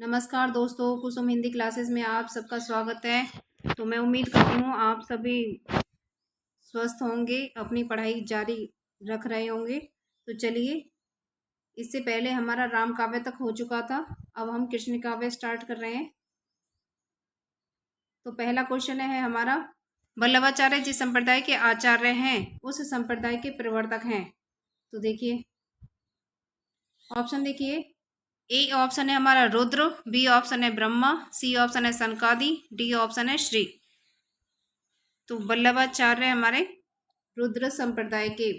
नमस्कार दोस्तों, कुसुम हिंदी क्लासेस में आप सबका स्वागत है। तो मैं उम्मीद करती हूँ आप सभी स्वस्थ होंगे, अपनी पढ़ाई जारी रख रहे होंगे। तो चलिए, इससे पहले हमारा राम काव्य तक हो चुका था, अब हम कृष्ण काव्य स्टार्ट कर रहे हैं। तो पहला क्वेश्चन है हमारा, वल्लभाचार्य जिस संप्रदाय के आचार्य हैं उस संप्रदाय के प्रवर्तक हैं। तो देखिए ऑप्शन, देखिए ए ऑप्शन है हमारा रुद्र, बी ऑप्शन है ब्रह्मा, सी ऑप्शन है सनकादि, डी ऑप्शन है श्री। तो वल्लभाचार्य हमारे रुद्र संप्रदाय के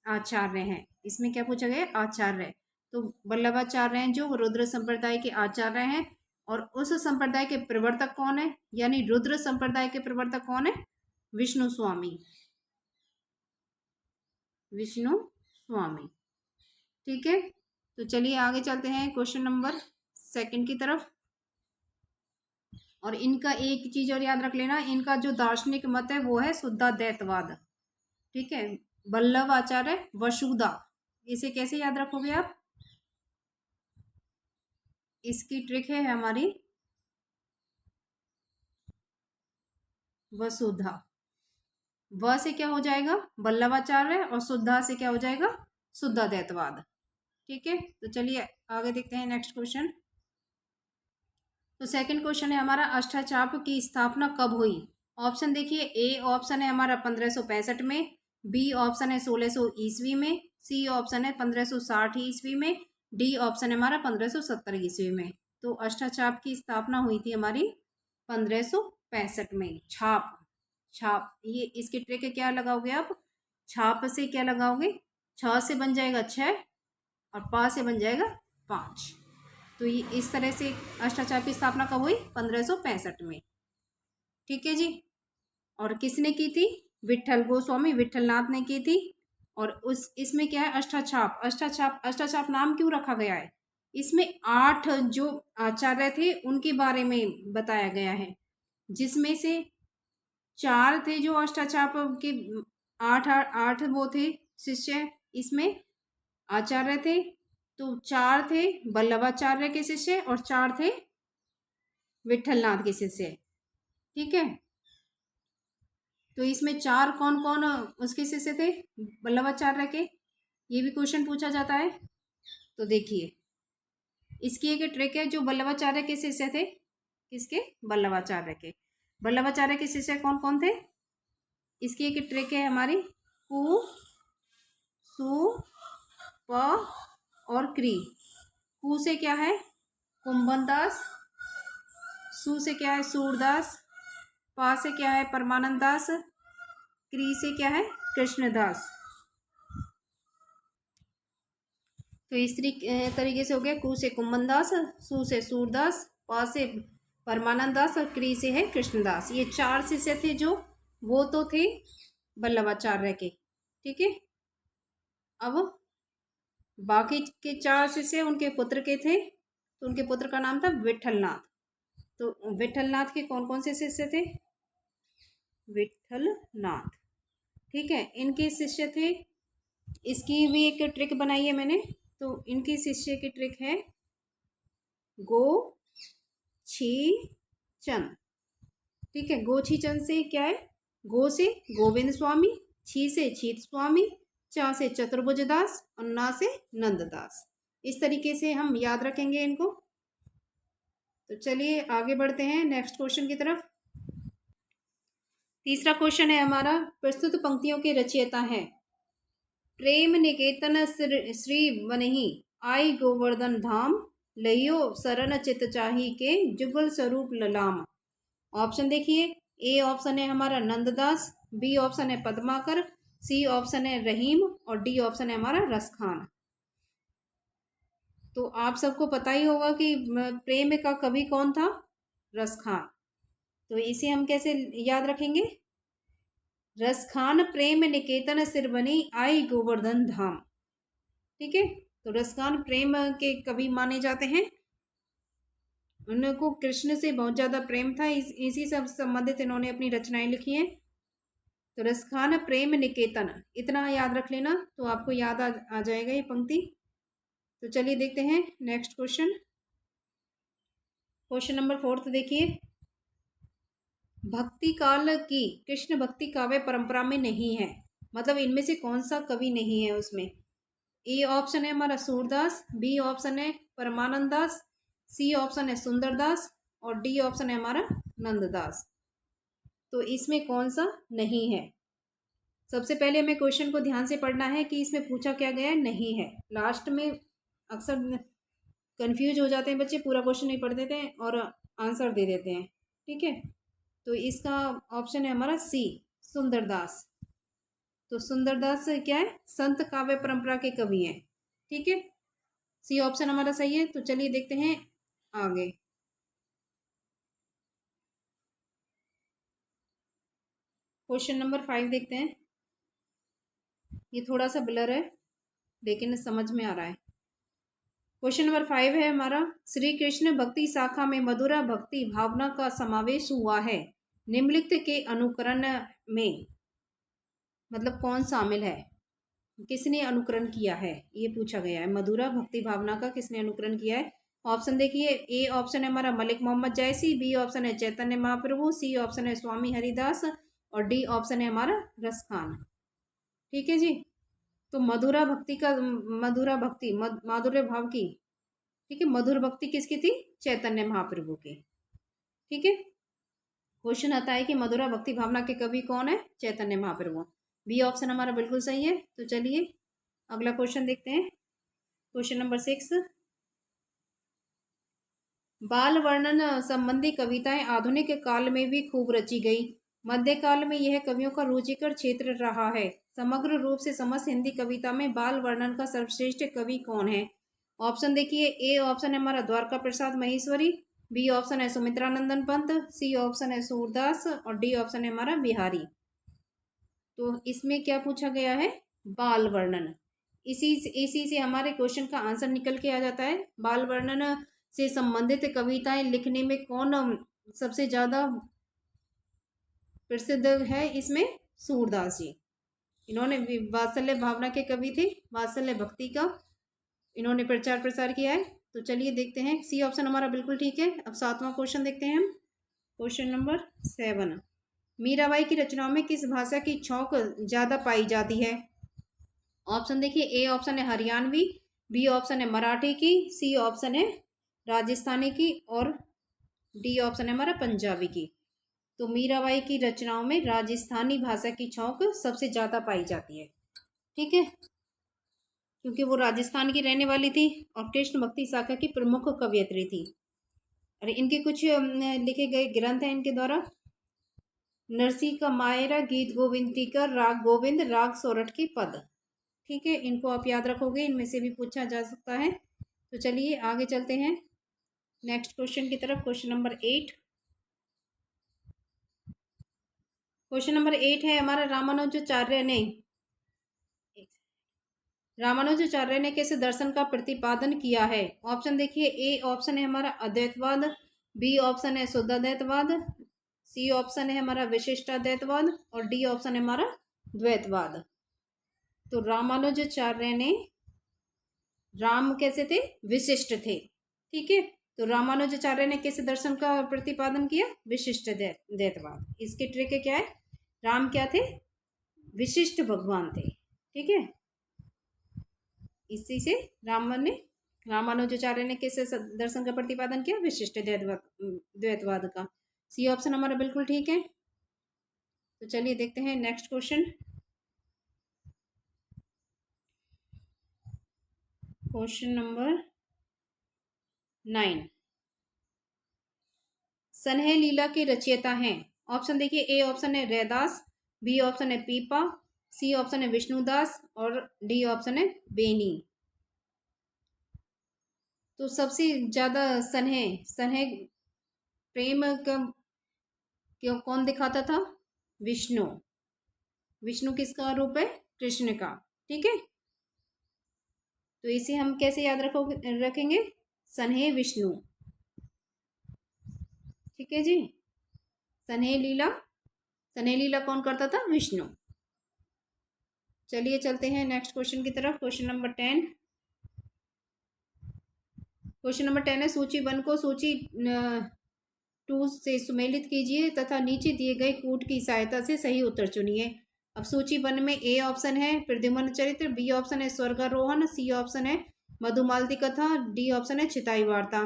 आचार्य हैं। इसमें क्या पूछा गया? आचार्य। तो वल्लभाचार्य हैं जो रुद्र संप्रदाय के आचार्य हैं। और उस संप्रदाय के प्रवर्तक कौन है, यानी रुद्र संप्रदाय के प्रवर्तक कौन है? विष्णु स्वामी। विष्णु स्वामी, ठीक है। तो चलिए आगे चलते हैं क्वेश्चन नंबर 2 की तरफ। और इनका एक चीज और याद रख लेना, इनका जो दार्शनिक मत है वो है शुद्धाद्वैतवाद, ठीक है। वल्लभ आचार्य वसुधा, इसे कैसे याद रखोगे आप? इसकी ट्रिक है हमारी वसुधा। व से क्या हो जाएगा? वल्लभाचार्य, और शुद्धा से क्या हो जाएगा? शुद्धाद्वैतवाद, ठीक है। तो चलिए आगे देखते हैं नेक्स्ट क्वेश्चन। तो सेकंड क्वेश्चन है हमारा, अष्टाचाप की स्थापना कब हुई? ऑप्शन देखिए, ए ऑप्शन है हमारा 1565 में, बी ऑप्शन है 1600 ईस्वी में, सी ऑप्शन है 1560 ईस्वी में, डी ऑप्शन है हमारा 1570 ईस्वी में। तो अष्टाचाप की स्थापना हुई थी हमारी 1565 में। छाप, छाप, ये इसकी ट्रिक है, क्या लगाओगे आप? छाप से क्या लगाओगे? छ से बन जाएगा 6 और पा से बन जाएगा 5। तो ये इस तरह से अष्टाचाप की स्थापना कब हुई? 1565 में, ठीक है जी। और किसने की थी? विट्ठल गोस्वामी, विट्ठलनाथ ने की थी। और उस इसमें क्या है? अष्टाचाप, अष्टाचाप, अष्टाचाप नाम क्यों रखा गया है? इसमें 8 जो आचार्य थे उनके बारे में बताया गया है, जिसमें से 4 थे जो अष्टाचाप के 8 वो थे शिष्य, इसमें आचार्य थे। तो 4 थे वल्लभाचार्य के शिष्य और 4 थे विट्ठलनाथ के शिष्य, ठीक है। तो इसमें 4 कौन कौन उसके शिष्य थे वल्लभाचार्य के? ये भी क्वेश्चन पूछा जाता है। तो देखिए इसकी एक ट्रिक है, जो वल्लभाचार्य के शिष्य थे, किसके? वल्लभाचार्य के। वल्लभाचार्य के शिष्य कौन कौन थे? इसकी एक ट्रिक है हमारी, कु, सु, प और क्री। कु से क्या है? कुंभन दास, सु से क्या है? सूरदास, पा से क्या है? परमानंद दास, क्री से क्या है? कृष्णदास। तो इस तरीके से हो गया, कु से कुंभन दास, सु से सूरदास, पा से परमानंद दास और क्री से है कृष्णदास। ये 4 शिष्य थे जो वो तो थे वल्लभाचार्य के, ठीक है। अब बाकी के 4 शिष्य उनके पुत्र के थे, तो उनके पुत्र का नाम था विट्ठलनाथ। तो विट्ठलनाथ के कौन कौन से शिष्य थे? विट्ठलनाथ, ठीक है। इनके शिष्य थे, इसकी भी एक ट्रिक बनाई है मैंने। तो इनके शिष्य की ट्रिक है गो छी चंद, ठीक है। गो छी चंद से क्या है? गो से गोविंद स्वामी, छी से छीत स्वामी, चा से चतुर्भुज दास और ना से नंददास। इस तरीके से हम याद रखेंगे इनको। तो चलिए आगे बढ़ते हैं नेक्स्ट क्वेश्चन की तरफ। तीसरा क्वेश्चन है हमारा, प्रस्तुत पंक्तियों के रचयिता हैं। प्रेम निकेतन श्री वनहि आई गोवर्धन धाम, लइयो शरण चित चाही के जुगल स्वरूप ललाम। ऑप्शन देखिए, ए ऑप्शन है हमारा नंददास, बी ऑप्शन है पद्माकर, सी ऑप्शन है रहीम और डी ऑप्शन है हमारा रसखान। तो आप सबको पता ही होगा कि प्रेम का कवि कौन था? रसखान। तो इसे हम कैसे याद रखेंगे? रसखान प्रेम निकेतन सिरबनी आई गोवर्धन धाम, ठीक है। तो रसखान प्रेम के कवि माने जाते हैं, उनको कृष्ण से बहुत ज्यादा प्रेम था, इसी सब संबंधित इन्होंने अपनी रचनाएं लिखी हैं। तो रसखान प्रेम निकेतन, इतना याद रख लेना तो आपको याद आ जाएगा ये पंक्ति। तो चलिए देखते हैं नेक्स्ट क्वेश्चन। क्वेश्चन नंबर 4 देखिए, भक्ति काल की कृष्ण भक्ति काव्य परंपरा में नहीं है, मतलब इनमें से कौन सा कवि नहीं है उसमें। ए ऑप्शन है हमारा सूरदास, बी ऑप्शन है परमानंद दास, सी ऑप्शन है सुंदरदास और डी ऑप्शन है हमारा नंददास। तो इसमें कौन सा नहीं है। सबसे पहले हमें क्वेश्चन को ध्यान से पढ़ना है कि इसमें पूछा क्या गया है, नहीं है। लास्ट में अक्सर कंफ्यूज हो जाते हैं बच्चे, पूरा क्वेश्चन नहीं पढ़ देते हैं और आंसर दे देते हैं। ठीक है, तो इसका ऑप्शन है हमारा सी, सुंदरदास। तो सुंदरदास क्या है, संत काव्य परंपरा के कवि हैं। ठीक है, सी ऑप्शन हमारा सही है। तो चलिए देखते हैं आगे। क्वेश्चन नंबर 5 देखते हैं। ये थोड़ा सा ब्लर है लेकिन समझ में आ रहा है। क्वेश्चन नंबर 5 है हमारा, श्री कृष्ण भक्ति शाखा में मधुरा भक्ति भावना का समावेश हुआ है, निम्नलिखित के अनुकरण में मतलब कौन शामिल है, किसने अनुकरण किया है, ये पूछा गया है। मधुरा भक्ति भावना का किसने अनुकरण किया है। ऑप्शन देखिए, ए ऑप्शन है हमारा मलिक मोहम्मद जैसी, बी ऑप्शन है चैतन्य महाप्रभु, सी ऑप्शन है स्वामी हरिदास और डी ऑप्शन है हमारा रस खान। ठीक है जी, तो मधुरा भक्ति का मधुरा भक्ति माधुर्य भाव की, ठीक है, मधुर भक्ति किसकी थी, चैतन्य महाप्रभु की। ठीक है, क्वेश्चन आता है कि मधुरा भक्ति भावना के कवि कौन है, चैतन्य महाप्रभु। बी ऑप्शन हमारा बिल्कुल सही है। तो चलिए अगला क्वेश्चन देखते हैं। क्वेश्चन नंबर 6, बाल वर्णन संबंधी कविताएं आधुनिक काल में भी खूब रची गई। मध्यकाल में यह कवियों का रुचिकर क्षेत्र रहा है। समग्र रूप से समस्त हिंदी कविता में बाल वर्णन का सर्वश्रेष्ठ कवि कौन है। ऑप्शन देखिए, ए ऑप्शन है हमारा द्वारका प्रसाद महेश्वरी, बी ऑप्शन है सुमित्रानंदन पंत, सी ऑप्शन है सूरदास और डी ऑप्शन है हमारा बिहारी। तो इसमें क्या पूछा गया है, बाल वर्णन। इसी से हमारे क्वेश्चन का आंसर निकल के आ जाता है। बाल वर्णन से संबंधित कविताएं लिखने में कौन सबसे ज्यादा प्रसिद्ध है, इसमें सूरदास जी। इन्होंने वात्सल्य भावना के कवि थे, वात्सल्य भक्ति का इन्होंने प्रचार प्रसार किया है। तो चलिए देखते हैं, सी ऑप्शन हमारा बिल्कुल ठीक है। अब 7वां क्वेश्चन देखते हैं हम। क्वेश्चन नंबर 7, मीराबाई की रचनाओं में किस भाषा की छौंक ज्यादा पाई जाती है। ऑप्शन देखिए, ए ऑप्शन है हरियाणवी, बी ऑप्शन है मराठी की, सी ऑप्शन है राजस्थानी की और डी ऑप्शन है हमारा पंजाबी की। तो मीराबाई की रचनाओं में राजस्थानी भाषा की छौंक सबसे ज्यादा पाई जाती है। ठीक है, क्योंकि वो राजस्थान की रहने वाली थी और कृष्ण भक्ति शाखा की प्रमुख कवयित्री थी। और इनके कुछ लिखे गए ग्रंथ हैं इनके द्वारा, नरसी का मायरा, गीत गोविंदी का, राग गोविंद, राग सोरठ की पद। ठीक है, इनको आप याद रखोगे, इनमें से भी पूछा जा सकता है। तो चलिए आगे चलते हैं नेक्स्ट क्वेश्चन की तरफ। क्वेश्चन नंबर 8, क्वेश्चन नंबर 8 है हमारा, रामानुजाचार्य ने किस दर्शन का प्रतिपादन किया है। ऑप्शन देखिए, ए ऑप्शन है हमारा अद्वैतवाद, बी ऑप्शन है शुद्धाद्वैतवाद, सी ऑप्शन है हमारा विशिष्टाद्वैतवाद और डी ऑप्शन है हमारा द्वैतवाद। तो रामानुजाचार्य ने, राम कैसे थे, विशिष्ट थे। ठीक है, तो रामानुजाचार्य ने किस दर्शन का प्रतिपादन किया, विशिष्ट द्वैतवाद। इसके ट्रिक क्या है, राम क्या थे, विशिष्ट भगवान थे। ठीक है, इसी से रामानुजाचार्य ने किस दर्शन का प्रतिपादन किया, विशिष्ट द्वैतवाद का। सी ऑप्शन हमारा बिल्कुल ठीक है। तो चलिए देखते हैं नेक्स्ट क्वेश्चन। क्वेश्चन नंबर 9, सनह लीला के रचयिता हैं। ऑप्शन देखिए, ए ऑप्शन है रैदास, बी ऑप्शन है पीपा, सी ऑप्शन है विष्णुदास और डी ऑप्शन है बेनी। तो सबसे ज्यादा सनह सनह प्रेम का क्यों कौन दिखाता था, विष्णु। विष्णु किसका रूप है, कृष्ण का। ठीक है, तो इसे हम कैसे याद रखेंगे, सनह विष्णु। ठीक है जी, सनह लीला कौन करता था, विष्णु। चलिए चलते हैं नेक्स्ट क्वेश्चन की तरफ। क्वेश्चन नंबर 10, क्वेश्चन नंबर 10 है, सूची 1 को सूची 2 से सुमेलित कीजिए तथा नीचे दिए गए कूट की सहायता से सही उत्तर चुनिए। अब सूची 1 में ए ऑप्शन है प्रद्युम्न चरित्र, बी ऑप्शन है स्वर्गारोहण, सी ऑप्शन है मधुमालती कथा, डी ऑप्शन है चिताई वार्ता।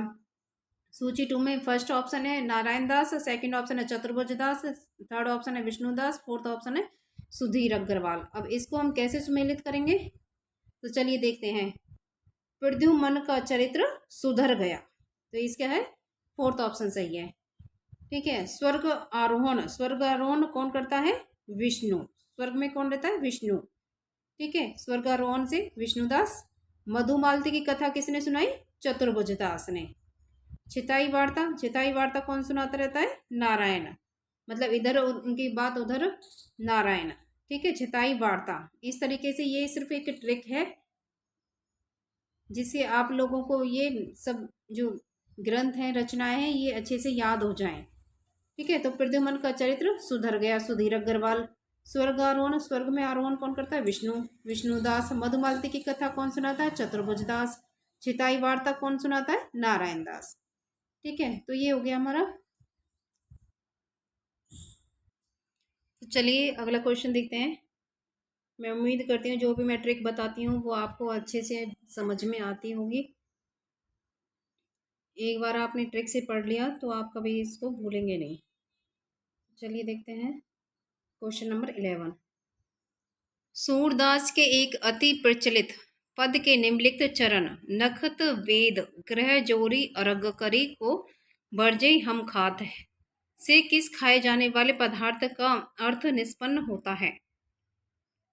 सूची 2 में फर्स्ट ऑप्शन है नारायण दास, सेकंड ऑप्शन है चतुर्भुज दास, थर्ड ऑप्शन है विष्णुदास, फोर्थ ऑप्शन है सुधीर अग्रवाल। अब इसको हम कैसे सुमेलित करेंगे, तो चलिए देखते हैं। प्रद्युम्न का चरित्र सुधर गया, तो इसका है फोर्थ ऑप्शन सही है। ठीक है। स्वर्ग आरोहण, स्वर्ग आरोहण कौन करता है, विष्णु। स्वर्ग में कौन रहता है, विष्णु। ठीक है, स्वर्ग आरोहण से विष्णुदास। मधुमालती की कथा किसने सुनाई, चतुर्भुज दास ने। चिताई वार्ता, चिताई वार्ता कौन सुनाता रहता है, नारायण। मतलब इधर उनकी बात उधर नारायण। ठीक है, चिताई वार्ता। इस तरीके से ये सिर्फ एक ट्रिक है जिससे आप लोगों को ये सब जो ग्रंथ हैं, रचनाएं हैं, ये अच्छे से याद हो जाएं। ठीक है, तो प्रद्युम्न का चरित्र सुधर गया, सुधीर अग्रवाल। स्वर्ग आरोहण, स्वर्ग में आरोहण कौन करता है, विष्णु, विष्णुदास। मधुमालती की कथा कौन सुनाता है, चतुर्भुज दास। चिताई वार्ता कौन सुनाता है, नारायण दास। ठीक है, तो ये हो गया हमारा। तो चलिए अगला क्वेश्चन देखते हैं। मैं उम्मीद करती हूँ जो भी मैं ट्रिक बताती हूँ वो आपको अच्छे से समझ में आती होगी। एक बार आपने ट्रिक से पढ़ लिया तो आप कभी इसको भूलेंगे नहीं। चलिए देखते हैं क्वेश्चन नंबर 11। सूरदास के एक अति प्रचलित पद के निम्नलिखित चरण नखत वेद ग्रह जोरी अर्घ करी को वर्जय हम खात है से किस खाए जाने वाले पदार्थ का अर्थ निष्पन्न होता है।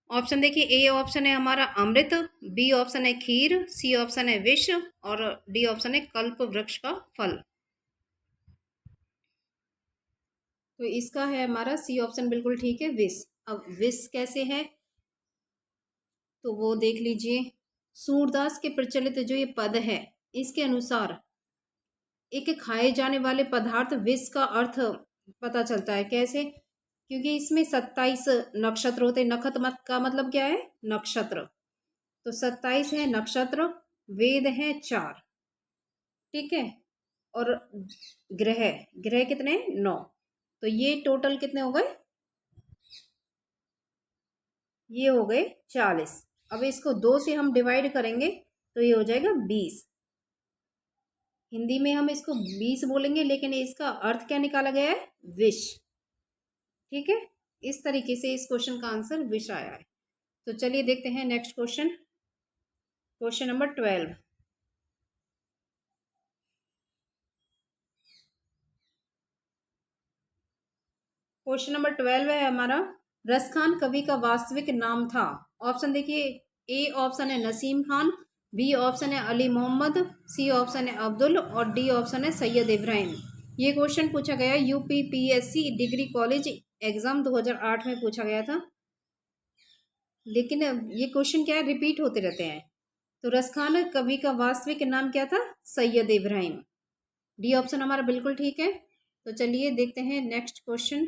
ऑप्शन देखिए, ए ऑप्शन है हमारा अमृत, बी ऑप्शन है खीर, सी ऑप्शन है विष और डी ऑप्शन है कल्प वृक्ष का फल। तो इसका है हमारा सी ऑप्शन बिल्कुल ठीक है, विष। अब विष कैसे है तो वो देख लीजिए। सूरदास के प्रचलित जो ये पद है इसके अनुसार एक खाए जाने वाले पदार्थ विष का अर्थ पता चलता है। कैसे, क्योंकि इसमें 27 नक्षत्र होते हैं। नखत मत का मतलब क्या है, नक्षत्र। तो 27 है नक्षत्र, वेद है 4। ठीक है, और ग्रह, ग्रह कितने, 9। तो ये टोटल कितने हो गए, ये हो गए 40। अब इसको 2 से हम डिवाइड करेंगे तो ये हो जाएगा 20। हिंदी में हम इसको 20 बोलेंगे लेकिन इसका अर्थ क्या निकाला गया है, विष। ठीक है, इस तरीके से इस क्वेश्चन का आंसर विष आया है। तो चलिए देखते हैं next question, question number 12। Question number 12 है हमारा, रसखान कवि का वास्तविक नाम था। ऑप्शन देखिए, ए ऑप्शन है नसीम खान, बी ऑप्शन है अली मोहम्मद, सी ऑप्शन है अब्दुल और डी ऑप्शन है सैयद इब्राहिम। ये क्वेश्चन पूछा गया यूपीपीएससी डिग्री कॉलेज एग्जाम 2008 में पूछा गया था, लेकिन ये क्वेश्चन क्या है, रिपीट होते रहते हैं। तो रसखान कवि का वास्तविक नाम क्या था, सैयद इब्राहिम। डी ऑप्शन हमारा बिल्कुल ठीक है। तो चलिए देखते हैं नेक्स्ट क्वेश्चन।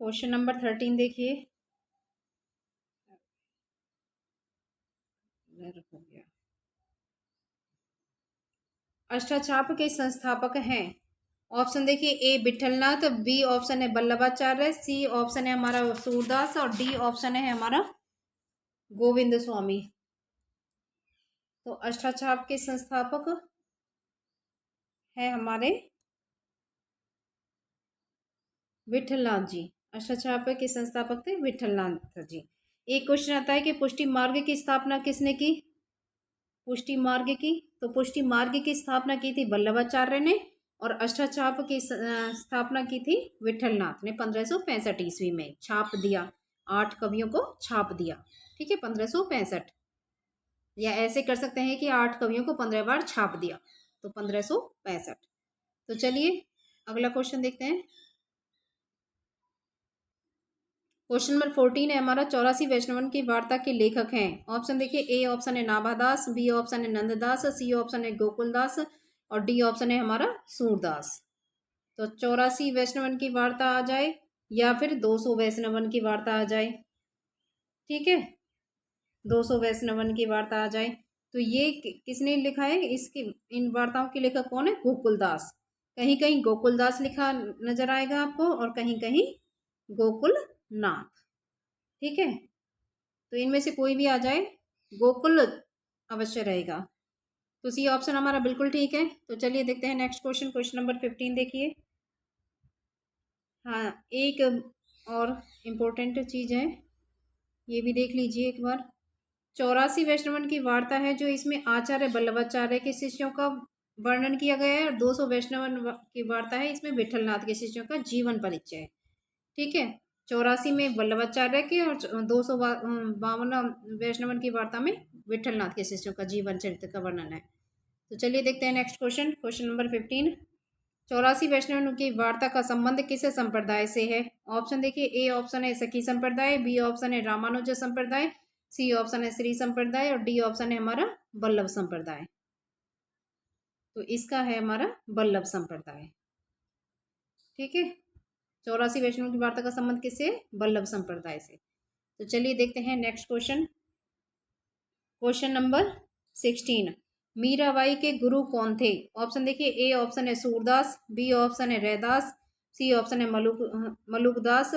क्वेश्चन नंबर 13 देखिए। हो गया। अष्टाछाप के संस्थापक हैं। ऑप्शन देखिए, ए विठलनाथ, बी ऑप्शन है वल्लभाचार्य, सी ऑप्शन है हमारा सूरदास और डी ऑप्शन है हमारा गोविंद स्वामी। तो अष्टाछाप के संस्थापक है हमारे विठलनाथ जी। अष्टाछाप के संस्थापक थे विठलनाथ जी। एक क्वेश्चन आता है कि पुष्टि मार्ग की स्थापना किसने की, पुष्टि मार्ग की। तो पुष्टि मार्ग की स्थापना की थी वल्लभाचार्य ने और अष्टाछाप की स्थापना की थी विठलनाथ ने 1565 ईस्वी में। छाप दिया, 8 कवियों को छाप दिया। ठीक है, 1565, या ऐसे कर सकते हैं कि 8 कवियों को 15 बार छाप दिया, तो 1565। तो चलिए अगला क्वेश्चन देखते हैं। क्वेश्चन नंबर 14 है हमारा, 84 वैष्णवन की वार्ता के लेखक हैं। ऑप्शन देखिए, ए ऑप्शन है नाभादास, बी ऑप्शन है नंददास, सी ऑप्शन है गोकुलदास और डी ऑप्शन है हमारा सूरदास। तो 84 वैष्णवन की वार्ता आ जाए या फिर 200 वैष्णवन की वार्ता आ जाए। ठीक है, 200 वैष्णवन की वार्ता आ जाए। तो ये किसने लिखा है? इसकी इन वार्ताओं के लेखक कौन है? गोकुलदास। कहीं कहीं गोकुलदास लिखा नजर आएगा आपको और कहीं कहीं गोकुलनाथ। ठीक है, तो इनमें से कोई भी आ जाए, गोकुल अवश्य रहेगा। तो सी ऑप्शन हमारा बिल्कुल ठीक है। तो चलिए देखते हैं नेक्स्ट क्वेश्चन, क्वेश्चन नंबर 15 देखिए। हाँ, एक और इम्पोर्टेंट चीज है, ये भी देख लीजिए एक बार। 84 वैष्णवन की वार्ता है जो इसमें आचार्य वल्लभाचार्य के शिष्यों का वर्णन किया गया है, और 200 वैष्णवन की वार्ता है इसमें विठलनाथ के शिष्यों का जीवन परिचय है। ठीक है, 84 में वल्लभाचार्य के और 252 वैष्णवन की वार्ता में विठलनाथ के शिष्यों का जीवन चरित्र का वर्णन है। तो चलिए देखते हैं नेक्स्ट क्वेश्चन, क्वेश्चन नंबर 15। 84 वैष्णव की वार्ता का संबंध किस संप्रदाय से है? ऑप्शन देखिए, ए ऑप्शन है सखी संप्रदाय, बी ऑप्शन है रामानुज संप्रदाय, सी ऑप्शन है श्री संप्रदाय और डी ऑप्शन है हमारा वल्लभ संप्रदाय। तो इसका है हमारा वल्लभ संप्रदाय। ठीक है, 84 वैष्णव की वार्ता का संबंध किससे? वल्लभ संप्रदाय से। तो चलिए देखते हैं next question, question number 16। Mirabai के गुरु कौन थे? ऑप्शन देखिए, ए ऑप्शन है सूरदास, बी ऑप्शन है रैदास, सी ऑप्शन है मलुकदास,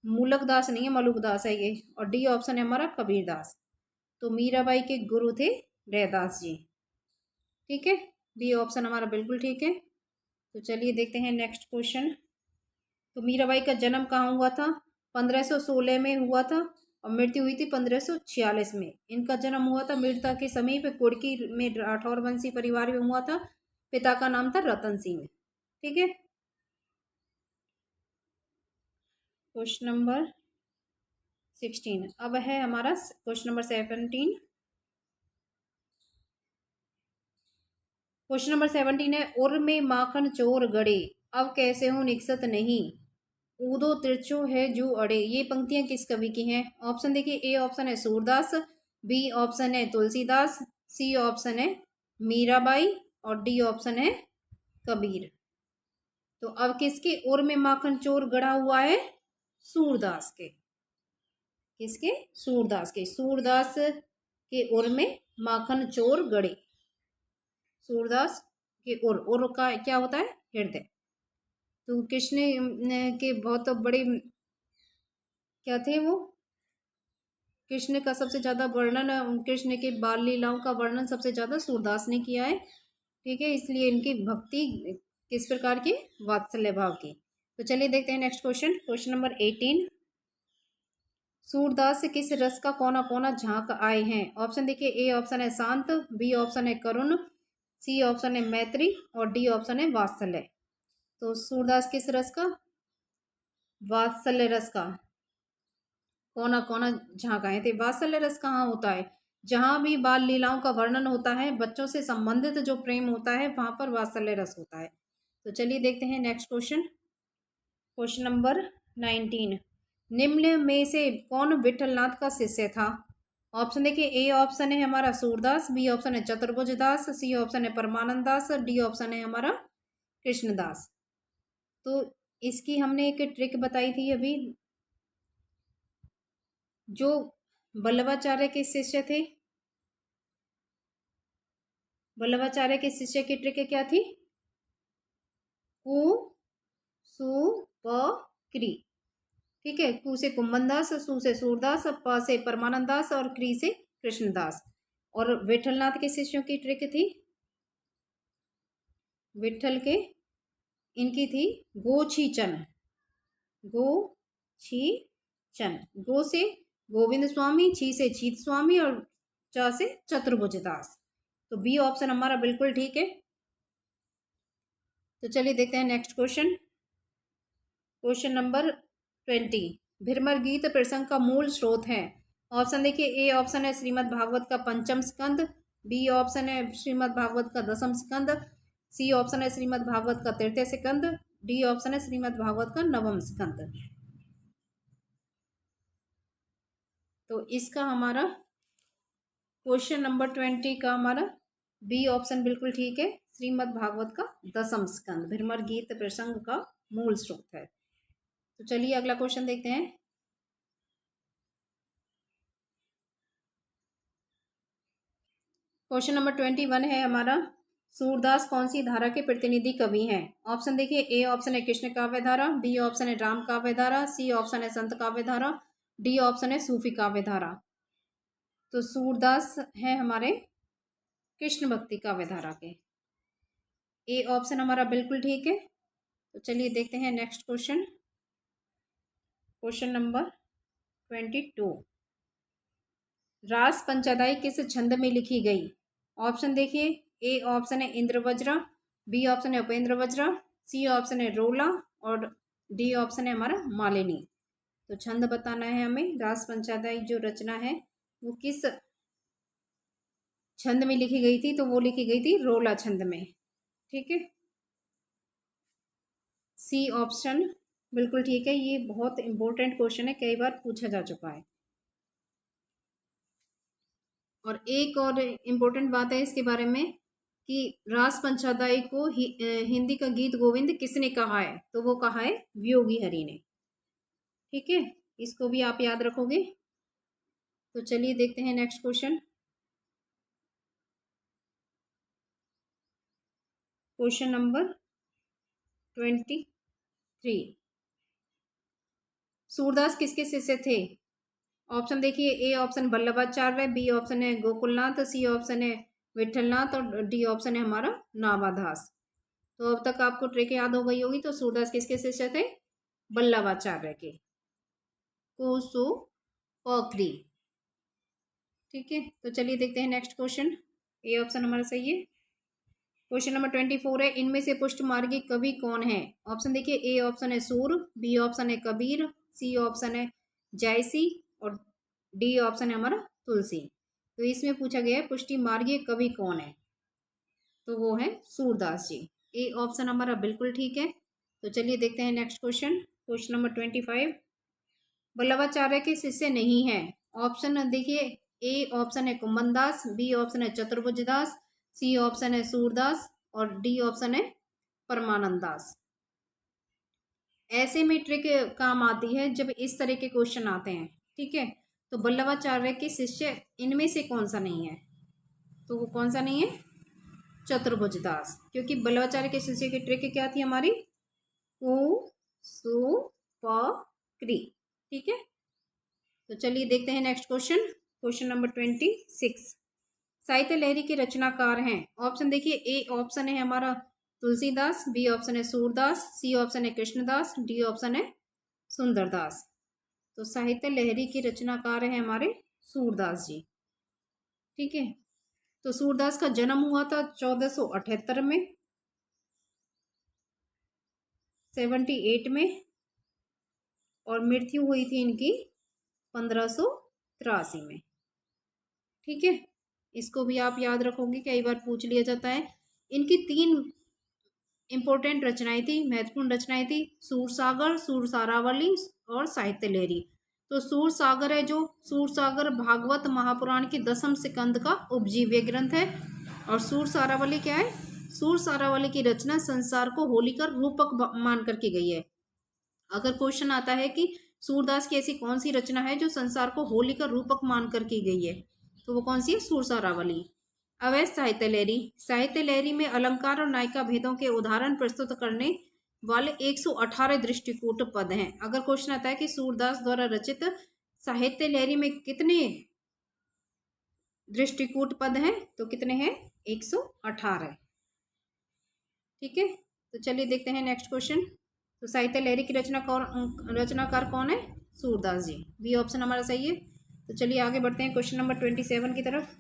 मूलकदास नहीं है, मलुकदास है ये, और डी ऑप्शन है हमारा कबीरदास। तो मीराबाई के गुरु थे रैदास जी। ठीक है, बी ऑप्शन हमारा बिल्कुल ठीक है। तो चलिए देखते हैं नेक्स्ट क्वेश्चन। तो मीराबाई का जन्म कहाँ हुआ था? 1516 में हुआ था और मृत्यु हुई थी 1546 में। इनका जन्म हुआ था मृदा के समीप कुड़की में राठौर वंशी परिवार में हुआ था। पिता का नाम था रतन सिंह। ठीक है, क्वेश्चन नंबर 16। अब है हमारा क्वेश्चन नंबर 17। क्वेश्चन नंबर 17 है, उर में माखन चोर गड़े, अब कैसे हो निकसत नहीं, ऊदो तिरछो है जू अड़े। ये पंक्तियां किस कवि की हैं? ऑप्शन देखिए, ए ऑप्शन है सूरदास, बी ऑप्शन है तुलसीदास, सी ऑप्शन है मीराबाई और डी ऑप्शन है कबीर। तो अब किसके उर में माखन चोर गड़ा हुआ है? सूरदास के। किसके? सूरदास के। सूरदास के उर में माखन चोर गड़े। सूरदास के उर का क्या होता है? हृदय। तो कृष्ण के बहुत बड़े क्या थे वो? कृष्ण का सबसे ज्यादा वर्णन, कृष्ण के बाल लीलाओं का वर्णन सबसे ज्यादा सूरदास ने किया है। ठीक है, इसलिए इनकी भक्ति किस प्रकार की? वात्सल्य भाव की। तो चलिए देखते हैं next question, question number 18। Surdas से किस रस का कौना कौना झांक आए हैं? ऑप्शन देखिए, ए ऑप्शन है शांत, बी ऑप्शन है करुण, सी ऑप्शन है मैत्री और डी ऑप्शन है वात्सल्य। तो सूरदास किस रस का? वात्सल्य रस का कौना कौना झांक आए थे। वात्सल्य रस कहाँ होता है? जहां भी बाल लीलाओं का वर्णन होता है, बच्चों से संबंधित जो प्रेम होता है, वहां पर वात्सल्य रस होता है। तो चलिए देखते हैं नेक्स्ट क्वेश्चन, क्वेश्चन नंबर 19। निम्न में से कौन विठलनाथ का शिष्य था? ऑप्शन देखिए, ए ऑप्शन है हमारा सूरदास, बी ऑप्शन है चतुर्भुज दास, सी ऑप्शन है परमानंद दास, डी ऑप्शन है हमारा कृष्णदास। तो इसकी हमने एक ट्रिक बताई थी अभी। जो वल्लभाचार्य के शिष्य थे, वल्लभाचार्य के शिष्य की ट्रिक क्या थी? कु सु प क्री। ठीक है, कु से कुंभन दास, सु से सूरदास, प से परमानंद दास और क्री से कृष्णदास। और विठलनाथ के शिष्यों की ट्रिक थी, विठल के इनकी थी गो छी चन। गो छी चन। गो से गोविंद स्वामी, छी से छीत स्वामी और च से चतुर्भुज दास। तो बी ऑप्शन हमारा बिल्कुल ठीक है। तो चलिए देखते हैं नेक्स्ट क्वेश्चन, क्वेश्चन नंबर 20। भिरमर गीत प्रसंग का मूल स्रोत है? ऑप्शन देखिए, ए ऑप्शन है श्रीमद् भागवत का पंचम स्कंद, बी ऑप्शन है श्रीमद् भागवत का दसम स्कंद, सी ऑप्शन है श्रीमद् भागवत का तृतीय स्कंद, डी ऑप्शन है श्रीमद् भागवत का नवम स्कंद। तो इसका हमारा क्वेश्चन नंबर 20 का हमारा बी ऑप्शन बिल्कुल ठीक है, श्रीमद् भागवत का दसम स्कंद भिरमर गीत प्रसंग का मूल स्रोत है। तो चलिए अगला क्वेश्चन देखते हैं, क्वेश्चन नंबर 21 है हमारा, सूरदास कौन सी धारा के प्रतिनिधि कवि हैं? ऑप्शन देखिए, ए ऑप्शन है कृष्ण काव्य धारा, बी ऑप्शन है राम काव्य धारा, सी ऑप्शन है संत काव्य धारा, डी ऑप्शन है सूफी काव्य धारा। तो सूरदास है हमारे कृष्ण भक्ति काव्य धारा के। ए ऑप्शन हमारा बिल्कुल ठीक है। तो चलिए देखते हैं नेक्स्ट क्वेश्चन, क्वेश्चन नंबर 22। रास पंचदाई किस छंद में लिखी गई? ऑप्शन देखिए, ए ऑप्शन है इंद्रवज्र, बी ऑप्शन है उपेंद्र वज्र, सी ऑप्शन है रोला और डी ऑप्शन है हमारा मालिनी। तो छंद बताना है हमें। रास पंचदाई जो रचना है वो किस छंद में लिखी गई थी? तो वो लिखी गई थी रोला छंद में। ठीक है, सी ऑप्शन बिल्कुल ठीक है। ये बहुत इंपॉर्टेंट क्वेश्चन है, कई बार पूछा जा चुका है। और एक और इम्पोर्टेंट बात है इसके बारे में कि रास पंचदाई को हिंदी का गीत गोविंद किसने कहा है? तो वो कहा है वियोगी हरि ने। ठीक है, इसको भी आप याद रखोगे। तो चलिए देखते हैं next question, question number 23। Surdas किसके शिष्य थे? ऑप्शन देखिए, A option Vallabhacharya, B option है गोकुलनाथ, सी ऑप्शन है विठलनाथ और डी ऑप्शन है हमारा नावादास। तो अब तक आपको ट्रिक याद हो गई होगी। तो सूरदास किसके शिष्य थे? वल्लभाचार्य के, कोसो पकड़ी। ठीक है, तो चलिए देखते हैं नेक्स्ट क्वेश्चन। ए ऑप्शन हमारा सही है। क्वेश्चन नंबर 24 है, इनमें से पुष्ट मार्गी कवि कौन है? ऑप्शन देखिए, ए ऑप्शन है सूर, बी ऑप्शन है कबीर, सी ऑप्शन है जायसी और डी ऑप्शन है हमारा तुलसी। तो इसमें पूछा गया है पुष्टि मार्गी कवि कौन है? तो वो है सूरदास जी। ए ऑप्शन हमारा बिल्कुल ठीक है। तो चलिए देखते हैं next question, question number 25। Vallabhacharya के शिष्य नहीं है। ऑप्शन देखिए, ए ऑप्शन है कुम्भन दास, बी ऑप्शन है चतुर्भुज दास, सी ऑप्शन है सूरदास और डी ऑप्शन है परमानंद दास। ऐसे में ट्रिक काम आती है जब इस तरह के क्वेश्चन आते हैं। ठीक है, तो वल्लभाचार्य के शिष्य इनमें से कौन सा नहीं है? तो वो कौन सा नहीं है? चतुर्भुज दास। क्योंकि वल्लभाचार्य के शिष्य की ट्रिक क्या थी हमारी? कु सु प क्री। ठीक है, तो चलिए देखते हैं नेक्स्ट क्वेश्चन, क्वेश्चन नंबर 26। साहित्य लहरी के रचनाकार हैं। ऑप्शन देखिए, ए ऑप्शन है हमारा तुलसीदास, बी ऑप्शन है सूरदास, सी ऑप्शन है कृष्णदास, डी ऑप्शन है सुंदरदास। तो साहित्य लहरी के रचनाकार हैं हमारे सूरदास जी। ठीक है, तो सूरदास का जन्म हुआ था 1478 में, 78 में, और मृत्यु हुई थी इनकी 1583 में। ठीक है, इसको भी आप याद रखोगे, कई बार पूछ लिया जाता है। इनकी 3 इंपॉर्टेंट रचनाएं थी, महत्वपूर्ण रचनाएं थी, सूरसागर, सूरसारावली और साहित्य लहरी। तो सूरसागर है जो, सूरसागर भागवत महापुराण के 10वें स्कंद का उपजीव्य ग्रंथ है। और सूरसारावली क्या है? सूरसारावली की रचना संसार को होलिका रूपक मान करके गई है। अगर क्वेश्चन आता है कि सूरदास की ऐसी कौन सी रचना है जो संसार को होलिका रूपक मान कर की गई है, तो वो कौन सी है? सूरसारावली। अब है साहित्य लहरी। साहित्य लहरी में अलंकार और नायिका भेदों के उदाहरण प्रस्तुत करने वाले 118 दृष्टिकूट पद हैं। अगर क्वेश्चन आता है कि सूरदास द्वारा रचित साहित्य लहरी में कितने दृष्टिकूट पद हैं, तो कितने हैं? 118। ठीक है, तो चलिए देखते हैं नेक्स्ट क्वेश्चन। तो साहित्य लहरी की रचनाकार कौन है? सूरदास जी। बी ऑप्शन हमारा सही है। तो चलिए आगे बढ़ते हैं क्वेश्चन नंबर 27 की तरफ।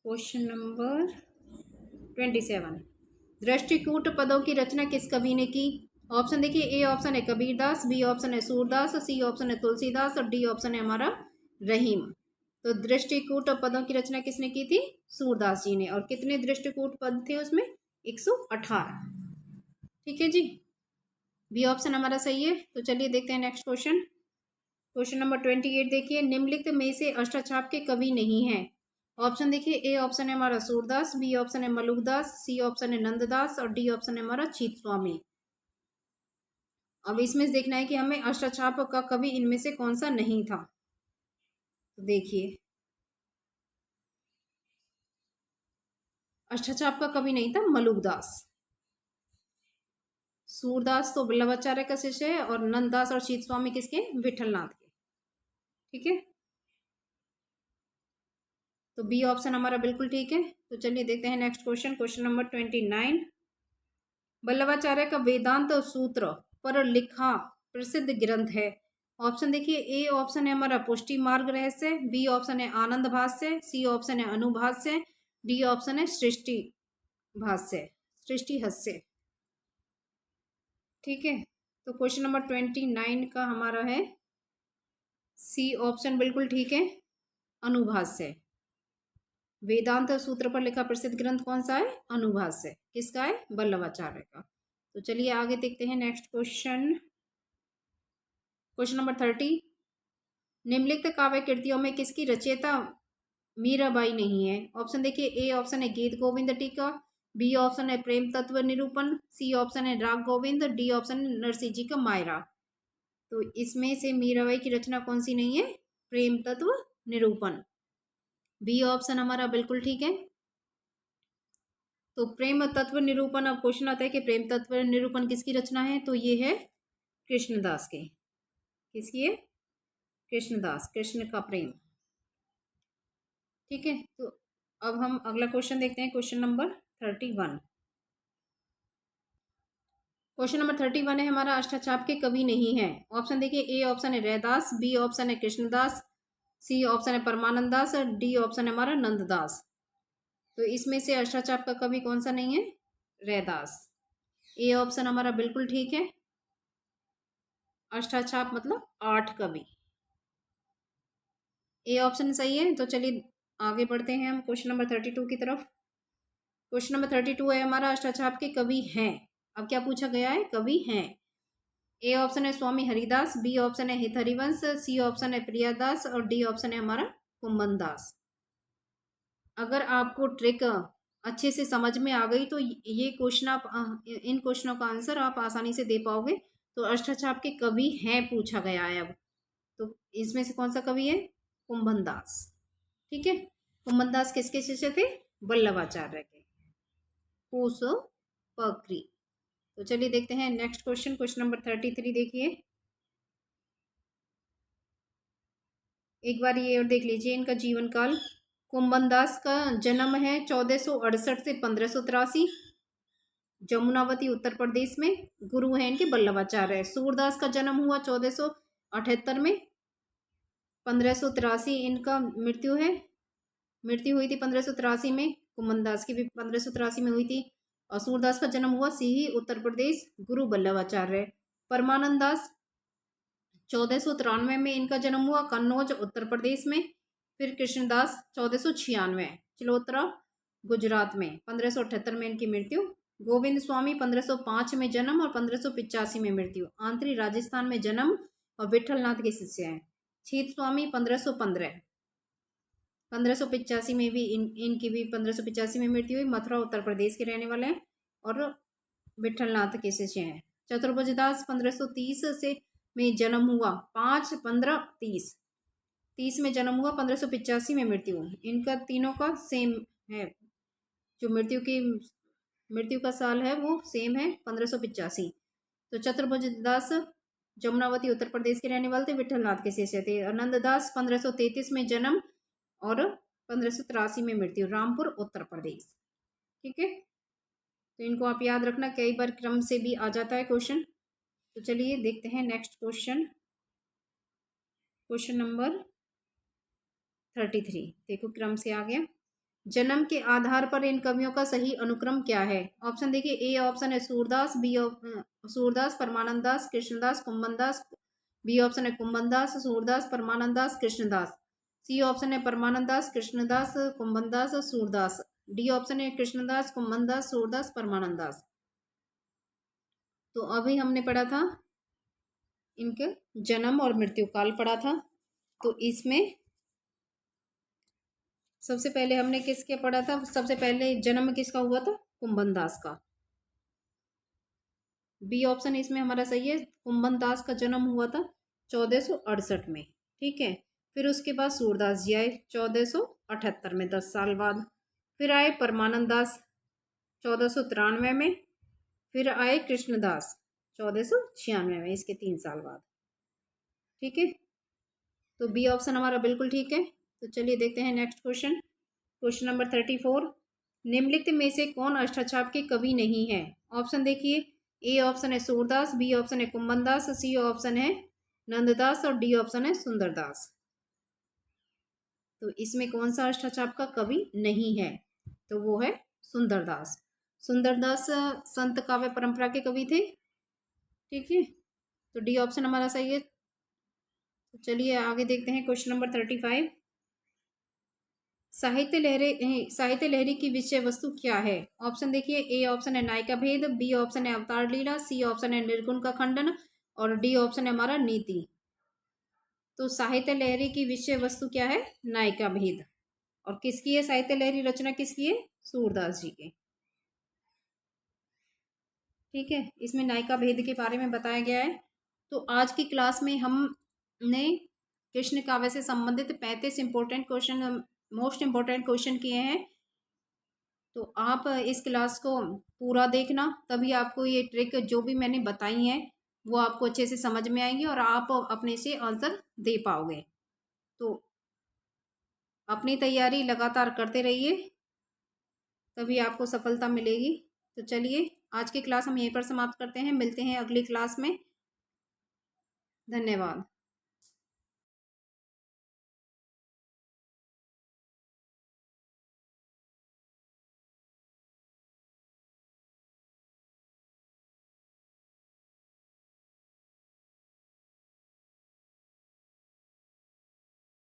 क्वेश्चन नंबर 27, दृष्टिकूट पदों की रचना किस कवि ने की? ऑप्शन देखिए, ए ऑप्शन है कबीरदास, बी ऑप्शन है सूरदास, सी ऑप्शन है तुलसीदास और डी ऑप्शन है हमारा रहीम। तो दृष्टिकूट पदों की रचना किसने की थी? सूरदास जी ने। और कितने दृष्टिकूट पद थे उसमें? 118। ठीक है जी, बी ऑप्शन हमारा सही है। तो चलिए देखते हैं नेक्स्ट क्वेश्चन, क्वेश्चन नंबर 28 देखिए, निम्नलिखित में से अष्टाचाप के कवि नहीं है। ऑप्शन देखिए, ए ऑप्शन है हमारा सूरदास, बी ऑप्शन है मलुकदास, सी ऑप्शन है नंददास और डी ऑप्शन है हमारा छीत स्वामी। अब इसमें देखना है कि हमें अष्टाचाप का कवि इनमें से कौन सा नहीं था। तो देखिए अष्टाचाप का कवि नहीं था मलुकदास। सूरदास तो वल्लभाचार्य का शिष्य है और नंददास और शीत स्वामी किसके, विठलनाथ के। ठीक है, तो बी ऑप्शन हमारा बिल्कुल ठीक है। तो चलिए देखते हैं next question, question number 29। Vallabhacharya का वेदांत सूत्र पर लिखा प्रसिद्ध ग्रंथ है। ऑप्शन देखिए, ए ऑप्शन है हमारा पुष्टि मार्ग रहस्य, बी ऑप्शन है आनंद भाष्य, सी ऑप्शन है अनुभाष्य, डी ऑप्शन है सृष्टि भाष्य, सृष्टि हास्य। ठीक है, तो क्वेश्चन नंबर 29 का हमारा है सी ऑप्शन बिल्कुल ठीक है, अनुभाष्य। वेदांत सूत्र पर लिखा प्रसिद्ध ग्रंथ कौन सा है, अनुभाष्य। किसका है, वल्लभाचार्य का। तो चलिए आगे देखते हैं नेक्स्ट क्वेश्चन, क्वेश्चन नंबर 30। निम्नलिखित काव्य कृतियों में किसकी रचयिता मीराबाई नहीं है। ऑप्शन देखिए, ए ऑप्शन है गीत गोविंद टीका, बी ऑप्शन है प्रेम तत्व निरूपण, सी ऑप्शन है राग गोविंद, डी ऑप्शन है नरसिंह जी का मायरा। तो इसमें से मीराबाई की रचना कौन सी नहीं है, प्रेम तत्व निरूपण। बी ऑप्शन हमारा बिल्कुल ठीक है। तो प्रेम तत्व निरूपण, अब क्वेश्चन आता है कि प्रेम तत्व निरूपण किसकी रचना है, तो ये है कृष्णदास की। किसकी है, कृष्णदास, कृष्ण का प्रेम। ठीक है, तो अब हम अगला क्वेश्चन देखते हैं, क्वेश्चन नंबर 31। क्वेश्चन नंबर 31 है हमारा अष्टाचाप के कवि नहीं है। ऑप्शन देखिए, ए ऑप्शन है रैदास, बी ऑप्शन है कृष्णदास, सी ऑप्शन है परमानंद दास, डी ऑप्शन है हमारा नंददास। तो इसमें से अष्टाचाप का कवि कौन सा नहीं है, रैदास। ए ऑप्शन हमारा बिल्कुल ठीक है। अष्टाचाप मतलब 8 कवि, ए ऑप्शन सही है। तो चलिए आगे बढ़ते हैं हम क्वेश्चन नंबर 32 की तरफ। क्वेश्चन नंबर 32 है हमारा अष्टाचाप के कवि हैं। अब क्या पूछा गया है, कवि हैं। ए ऑप्शन है स्वामी हरिदास, बी ऑप्शन है हित हरिवंश, सी ऑप्शन है प्रियादास और डी ऑप्शन है हमारा कुंभन दास। अगर आपको ट्रिक अच्छे से समझ में आ गई तो ये क्वेश्चन आप इन क्वेश्चनों का आंसर आप आसानी से दे पाओगे। तो अष्टाचाप के कवि हैं पूछा गया है अब, तो इसमें से कौन सा कवि है, कुंभन दास। ठीक है, कुंभन दास किसके शिष्य थे, वल्लभाचार्य के, पुष्पकृ। तो चलिए देखते हैं नेक्स्ट क्वेश्चन, क्वेश्चन नंबर 33 देखिए एक बार ये और देख लीजिए इनका जीवन काल। कुंभन दास का जन्म है 1468 से 1583, जमुनावती उत्तर प्रदेश में। गुरु है इनके वल्लभाचार्य। सूरदास का जन्म हुआ 1478 में, 1583 इनका मृत्यु है, मृत्यु हुई थी 1583 में। कुंभन दास की भी 1583 में हुई थी। और सूरदास का जन्म हुआ सीही उत्तर प्रदेश, गुरु वल्लभाचार्य। परमानंद दास 1493 में इनका जन्म हुआ, कन्नौज उत्तर प्रदेश में। फिर कृष्णदास 1496 चिलोत्रा गुजरात में, 1578 में इनकी मृत्यु। गोविंद स्वामी 1505 में जन्म और 1585 में मृत्यु, आंतरी राजस्थान में जन्म और विठलनाथ के शिष्य हैं। शीत स्वामी 1515, 1585 में भी इनकी भी 1585 में मृत्यु हुई, मथुरा उत्तर प्रदेश के रहने वाले हैं और विठलनाथ के शिष्य हैं। चतुर्भुज दास 1530 से में जन्म हुआ, 5-15-30, 30 में जन्म हुआ, 1585 में मृत्यु। इनका तीनों का सेम है, जो मृत्यु का साल है वो सेम है, 1585। तो चतुर्भुज दास जमुनावती उत्तर प्रदेश के रहने वाले थे, विठलनाथ के शिष्य थे। आनंद दास 1533 में जन्म और 1583 में मृत्यु, रामपुर उत्तर प्रदेश। ठीक है, तो इनको आप याद रखना, कई बार क्रम से भी आ जाता है क्वेश्चन। तो चलिए देखते हैं नेक्स्ट क्वेश्चन, क्वेश्चन नंबर 33। देखो क्रम से आ गया। जन्म के आधार पर इन कवियों का सही अनुक्रम क्या है। ऑप्शन देखिए, ए ऑप्शन है सूरदास, सूरदास, परमानंद दास, कृष्णदास, कुंभन दास, बी ऑप्शन है कुंभन दास, सूरदास, परमानंद दास, कृष्णदास, सी ऑप्शन है परमानंद दास, कृष्णदास, कुंभन दास, सूरदास, डी ऑप्शन है कृष्णदास, कुंभन दास, सूरदास, परमानंद दास। तो अभी हमने पढ़ा था इनके जन्म और मृत्यु काल पढ़ा था। तो इसमें सबसे पहले हमने किसके पढ़ा था, सबसे पहले जन्म किसका हुआ था, कुंभन दास का। बी ऑप्शन इसमें हमारा सही है, कुंभन दास का जन्म हुआ था 1468 में। ठीक है, फिर उसके बाद सूरदास जी आए 1478 में, 10 साल बाद। फिर आए परमानंद दास 1493 में। फिर आए कृष्णदास 1496 में, इसके 3 साल बाद। ठीक है, तो बी ऑप्शन हमारा बिल्कुल ठीक है। तो चलिए देखते हैं नेक्स्ट क्वेश्चन। क्वेश्चन नंबर 34, निम्नलिखित में से कौन अष्टछाप के कवि नहीं है? ऑप्शन देखिए, ए ऑप्शन है सूरदास, बी ऑप्शन है कुंभन दास, सी ऑप्शन है नंददास और डी ऑप्शन है सुंदरदास। तो इसमें कौन सा अष्टछाप का कवि नहीं है? तो वो है सुंदरदास। सुंदरदास संत काव्य परंपरा के कवि थे। ठीक है, तो डी ऑप्शन हमारा सही है। तो चलिए आगे देखते हैं क्वेश्चन नंबर 35, साहित्य लहरी की विषय वस्तु क्या है? ऑप्शन देखिए, ए ऑप्शन है नायिका भेद, बी ऑप्शन है अवतार लीला, सी ऑप्शन है निर्गुण का खंडन और डी ऑप्शन है हमारा नीति। तो साहित्य लहरी की विषय वस्तु क्या है? नायिका भेद। और किसकी है साहित्य लहरी रचना? किसकी है? सूरदास जी की। ठीक है, इसमें नायिका भेद के बारे में बताया गया है। तो आज की क्लास में हमने कृष्ण काव्य से संबंधित 35 important question, most important question किए हैं। तो आप इस क्लास को पूरा देखना, तभी आपको ये ट्रिक जो भी मैंने बताई है वो आपको अच्छे से समझ में आएंगी और आप अपने से आंसर दे पाओगे। तो अपनी तैयारी लगातार करते रहिए, तभी आपको सफलता मिलेगी। तो चलिए आज की क्लास हम यहीं पर समाप्त करते हैं, मिलते हैं अगली क्लास में। धन्यवाद।